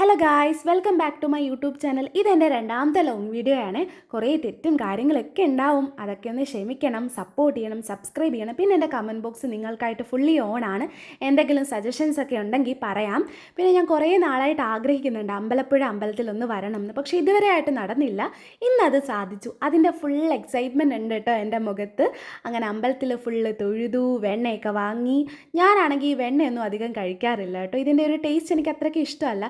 Hello guys, welcome back to my YouTube channel. ഇതെൻ്റെ രണ്ടാമത്തെ long video ആണ്. കുറേ തെറ്റും കാര്യങ്ങളൊക്കെ ഉണ്ടാവും, അതൊക്കെ ഒന്ന് ക്ഷമിക്കണം, സപ്പോർട്ട് ചെയ്യണം, സബ്സ്ക്രൈബ് ചെയ്യണം. പിന്നെ എൻ്റെ കമൻറ്റ് ബോക്സ് നിങ്ങൾക്കായിട്ട് ഫുള്ളി ഓൺ ആണ്. എന്തെങ്കിലും സജഷൻസ് ഒക്കെ ഉണ്ടെങ്കിൽ പറയാം. പിന്നെ ഞാൻ കുറേ നാളായിട്ട് ആഗ്രഹിക്കുന്നുണ്ട് അമ്പലപ്പുഴ അമ്പലത്തിലൊന്ന് വരണം എന്ന്, പക്ഷേ ഇതുവരെ ആയിട്ട് നടന്നില്ല. ഇന്നത് സാധിച്ചു. അതിൻ്റെ ഫുൾ എക്സൈറ്റ്മെൻറ്റ് ഉണ്ട് കേട്ടോ എൻ്റെ മുഖത്ത്. അങ്ങനെ അമ്പലത്തിൽ ഫുള്ള് തൊഴുതു, വെണ്ണയൊക്കെ വാങ്ങി. ഞാനാണെങ്കിൽ ഈ വെണ്ണയൊന്നും അധികം കഴിക്കാറില്ല കേട്ടോ. ഇതിൻ്റെ ഒരു ടേസ്റ്റ് എനിക്ക് അത്രയ്ക്ക് ഇഷ്ടമല്ല.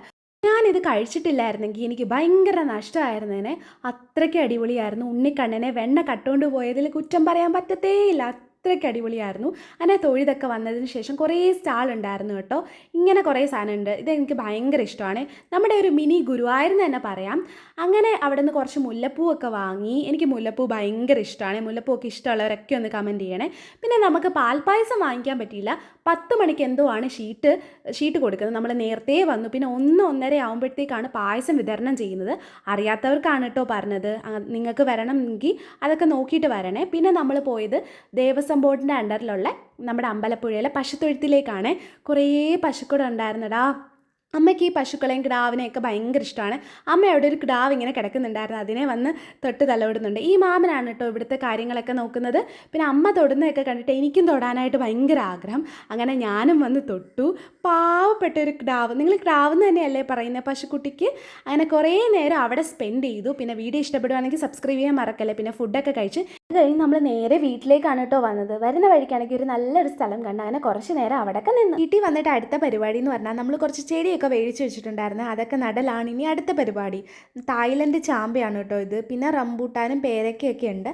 ഞാനിത് കഴിച്ചിട്ടില്ലായിരുന്നെങ്കിൽ എനിക്ക് ഭയങ്കര നഷ്ടമായിരുന്നേനെ. അത്രയ്ക്ക് അടിപൊളിയായിരുന്നു. ഉണ്ണിക്കണ്ണനെ വെണ്ണ കട്ടുകൊണ്ട് പോയതിൽ കുറ്റം പറയാൻ പറ്റത്തേയില്ല. അത്രയ്ക്ക് അടിപൊളിയായിരുന്നു. അങ്ങനെ തൊഴുതൊക്കെ വന്നതിന് ശേഷം കുറേ സ്റ്റാൾ ഉണ്ടായിരുന്നു കേട്ടോ. ഇങ്ങനെ കുറേ സാധനമുണ്ട്. ഇതെനിക്ക് ഭയങ്കര ഇഷ്ടമാണ്. നമ്മുടെ ഒരു മിനി ഗുരുവായൂരെന്ന് തന്നെ പറയാം. അങ്ങനെ അവിടെ നിന്ന് കുറച്ച് മുല്ലപ്പൂവൊക്കെ വാങ്ങി. എനിക്ക് മുല്ലപ്പൂ ഭയങ്കര ഇഷ്ടമാണ്. മുല്ലപ്പൂവൊക്കെ ഇഷ്ടമുള്ളവരൊക്കെ ഒന്ന് കമൻറ്റ് ചെയ്യണേ. പിന്നെ നമുക്ക് പാൽപ്പായസം വാങ്ങിക്കാൻ പറ്റിയില്ല. 10 മണിക്ക് എന്തോ ആണ് ഷീട്ട് കൊടുക്കുന്നത്. നമ്മൾ നേരത്തെ വന്നു. പിന്നെ 1-1:30 ആകുമ്പോഴത്തേക്കാണ് പായസം വിതരണം ചെയ്യുന്നത്. അറിയാത്തവർക്കാണ് കേട്ടോ പറഞ്ഞത്. നിങ്ങൾക്ക് വരണമെങ്കിൽ അതൊക്കെ നോക്കിയിട്ട് വരണേ. പിന്നെ നമ്മൾ പോയത് ദേവസ്വം ബോർഡിൻ്റെ അണ്ടറിലുള്ള നമ്മുടെ അമ്പലപ്പുഴയിലെ പശുത്തൊഴുത്തിലേക്കാണ്. കുറേ പശുക്കൂടെ ഉണ്ടായിരുന്നടാ. അമ്മയ്ക്ക് ഈ പശുക്കളെയും കിടാവിനെയൊക്കെ ഭയങ്കര ഇഷ്ടമാണ്. അമ്മ അവിടെ ഒരു കിടാവ് ഇങ്ങനെ കിടക്കുന്നുണ്ടായിരുന്നു. അതിനെ വന്ന് തൊട്ട് തലോടുന്നുണ്ട്. ഈ മാമനാണ് കേട്ടോ ഇവിടുത്തെ കാര്യങ്ങളൊക്കെ നോക്കുന്നത്. പിന്നെ അമ്മ തൊടുന്നതൊക്കെ കണ്ടിട്ട് എനിക്കും തൊടാനായിട്ട് ഭയങ്കര ആഗ്രഹം. അങ്ങനെ ഞാനും വന്ന് തൊട്ടു. പാവപ്പെട്ട ഒരു കിടാവ്. നിങ്ങൾ കിടാവ് എന്ന് തന്നെയല്ലേ പറയുന്നത് പശുക്കുട്ടിക്ക്? അങ്ങനെ കുറേ നേരം അവിടെ സ്പെൻഡ് ചെയ്തു. പിന്നെ വീഡിയോ ഇഷ്ടപ്പെടുവാണെങ്കിൽ സബ്സ്ക്രൈബ് ചെയ്യാൻ മറക്കല്ലേ. പിന്നെ ഫുഡൊക്കെ കഴിച്ച് അത് കഴിഞ്ഞ് നമ്മൾ നേരെ വീട്ടിലേക്കാണ് കേട്ടോ വന്നത്. വരുന്ന വഴിക്കാണെങ്കിൽ ഒരു നല്ലൊരു സ്ഥലം കണ്ട് അങ്ങനെ കുറച്ച് നേരം അവിടെയൊക്കെ നിന്ന്. വീട്ടിൽ വന്നിട്ട് അടുത്ത പരിപാടി എന്ന് പറഞ്ഞാൽ നമ്മൾ കുറച്ച് ചെടിയൊക്കെ മേടിച്ച് വെച്ചിട്ടുണ്ടായിരുന്നു. അതൊക്കെ നടലാണ് ഇനി അടുത്ത പരിപാടി. തായ്ലൻഡ് ചാമ്പയാണ് കേട്ടോ ഇത്. പിന്നെ റംബൂട്ടാനും പേരക്കയൊക്കെ ഉണ്ട്.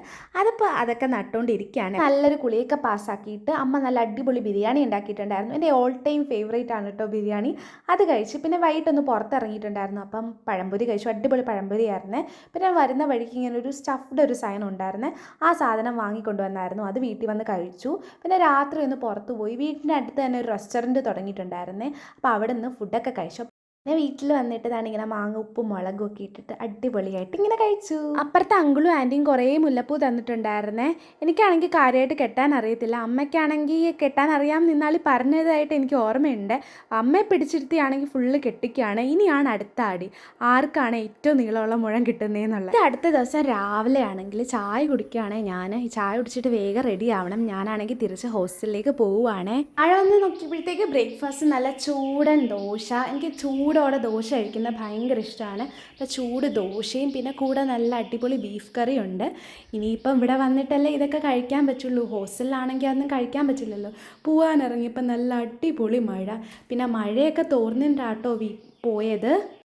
അതൊക്കെ നട്ടുകൊണ്ടിരിക്കുകയാണ്. നല്ലൊരു കുളിയൊക്കെ പാസ്സാക്കിയിട്ട് അമ്മ നല്ല അടിപൊളി ബിരിയാണി ഉണ്ടാക്കിയിട്ടുണ്ടായിരുന്നു. എൻ്റെ ഓൾ ടൈം ഫേവറേറ്റ് ആണ് കേട്ടോ ബിരിയാണി. അത് കഴിച്ച് പിന്നെ വൈകിട്ടൊന്ന് പുറത്തിറങ്ങിയിട്ടുണ്ടായിരുന്നു. അപ്പം പഴംപൊരി കഴിച്ചു. അടിപൊളി പഴംപൊരിയായിരുന്നേ. പിന്നെ വരുന്ന വഴിക്ക് ഇങ്ങനെ ഒരു സ്റ്റഫ്ഡ് ഒരു സാധനം ഉണ്ടായിരുന്നേ. ആ സാധനം വാങ്ങിക്കൊണ്ടുവന്നായിരുന്നു. അത് വീട്ടിൽ വന്ന് കഴിച്ചു. പിന്നെ രാത്രി ഒന്ന് പുറത്തു പോയി. വീട്ടിൻ്റെ അടുത്ത് തന്നെ ഒരു റെസ്റ്റോറൻറ്റ് തുടങ്ങിയിട്ടുണ്ടായിരുന്നേ. അപ്പോൾ അവിടെ നിന്ന് ഫുഡൊക്കെ കഴിച്ചു. പിന്നെ വീട്ടിൽ വന്നിട്ട് ഇങ്ങനെ മാങ്ങ ഉപ്പും മുളകും ഒക്കെ ഇട്ടിട്ട് അടിപൊളിയായിട്ട് ഇങ്ങനെ കഴിച്ചു. അപ്പുറത്തെ അങ്കിളും ആൻറ്റിയും കുറേ മുല്ലപ്പൂ തന്നിട്ടുണ്ടായിരുന്നേ. എനിക്കാണെങ്കിൽ കാര്യമായിട്ട് കെട്ടാൻ അറിയത്തില്ല. അമ്മയ്ക്കാണെങ്കിൽ കെട്ടാൻ അറിയാൻ നിന്നാളി പറഞ്ഞതായിട്ട് എനിക്ക് ഓർമ്മയുണ്ട്. അമ്മയെ പിടിച്ചിരുത്തിയാണെങ്കിൽ ഫുള്ള് കെട്ടിക്കുകയാണ്. ഇനിയാണ് അടുത്ത ആടി, ആർക്കാണ് ഏറ്റവും നീളമുള്ള മുഴം കിട്ടുന്നതെന്നുള്ളത്. അടുത്ത ദിവസം രാവിലെ ആണെങ്കിൽ ചായ കുടിക്കുകയാണെങ്കിൽ ഞാൻ ഈ ചായ കുടിച്ചിട്ട് വേഗം റെഡി ആവണം. ഞാനാണെങ്കിൽ തിരിച്ച് ഹോസ്റ്റലിലേക്ക് പോവുകയാണേ. മഴ വന്ന് നോക്കിയപ്പോഴത്തേക്ക് ബ്രേക്ക്ഫാസ്റ്റ് നല്ല ചൂടൻ ദോശ. എനിക്ക് ചൂടോടെ ദോശ കഴിക്കുന്നത് ഭയങ്കര ഇഷ്ടമാണ്. അപ്പോൾ ചൂട് ദോശയും പിന്നെ കൂടെ നല്ല അടിപൊളി ബീഫ് കറിയുണ്ട്. ഇനിയിപ്പം ഇവിടെ വന്നിട്ടല്ലേ ഇതൊക്കെ കഴിക്കാൻ പറ്റുള്ളൂ. ഹോസ്റ്റലിലാണെങ്കിൽ അതൊന്നും കഴിക്കാൻ പറ്റില്ലല്ലോ. പോകാനിറങ്ങിയപ്പോൾ നല്ല അടിപൊളി മഴ. പിന്നെ മഴയൊക്കെ തോർന്നിട്ടാട്ടോ പോയത്.